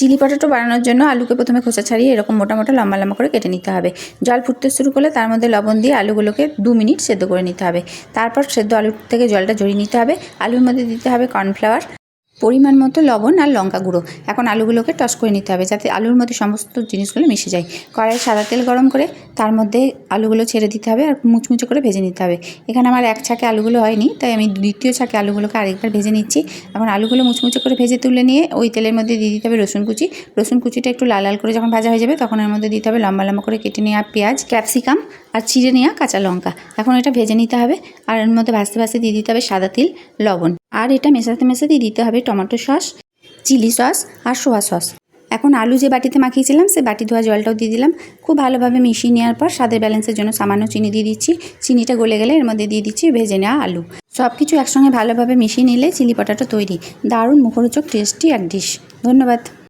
Chilli potato বানানোর জন্য আলুকে প্রথমে খোসা ছাড়িয়ে এরকম মোটা মোটা লম্বা লম্বা করে কেটে নিতে হবে। জল ফুটতে শুরু করলে তার মধ্যে লবণ দিয়ে আলুগুলোকে 2 মিনিট সেদ্ধ করে নিতে হবে। তারপর সেদ্ধ আলু থেকে জলটা ঝরিয়ে নিতে হবে। আলুর মধ্যে দিতে হবে কর্নফ্লাওয়ার, পরিমাণ মতো লবণ আর লঙ্কা গুঁড়ো। এখন আলুগুলোকে টস করে নিতে হবে যাতে আলুর মধ্যে সমস্ত জিনিসগুলো মিশে যায়। কড়াইয়ে সাদা তেল গরম করে তার মধ্যে আলুগুলো ছেড়ে দিতে হবে আর মুচমুচে করে ভেজে নিতে হবে। এখানে আমার এক ছাঁকে আলুগুলো হয়নি, তাই আমি দ্বিতীয় ছাঁকে আলুগুলোকে আরেকবার ভেজে নিচ্ছি। এখন আলুগুলো মুচমুচে করে ভেজে তুলে নিয়ে ওই তেলের মধ্যে দিয়ে দিতে হবে রসুন কুচি। রসুন কুচিটা একটু লাল লাল করে যখন ভাজা হয়ে যাবে তখন এর মধ্যে দিতে হবে লম্বা লম্বা করে কেটে নেওয়া পেঁয়াজ, ক্যাপসিকাম আর চিড়ে নেওয়া কাঁচা লঙ্কা। এখন এটা ভেজে নিতে হবে আর এর মধ্যে ভাজতে ভাজতে দিয়ে দিতে হবে সাদা তিল, লবণ, আর এটা মেশাতে মেশাতে দিতে হবে টমেটো সস, চিলি সস আর সোয়া সস। এখন আলু যে বাটিতে মাখিয়েছিলাম সে বাটি ধোয়া জলটাও দিয়ে দিলাম। খুব ভালোভাবে মিশিয়ে নেওয়ার পর স্বাদের ব্যালেন্সের জন্য সামান্য চিনি দিয়ে দিচ্ছি। চিনিটা গলে গেলে এর মধ্যে দিয়ে দিচ্ছি ভেজে নেওয়া আলু। সব কিছু একসঙ্গে ভালোভাবে মিশিয়ে নিলে চিলি পটেটো তৈরি। দারুণ মুখরোচক টেস্টি এক ডিশ। ধন্যবাদ।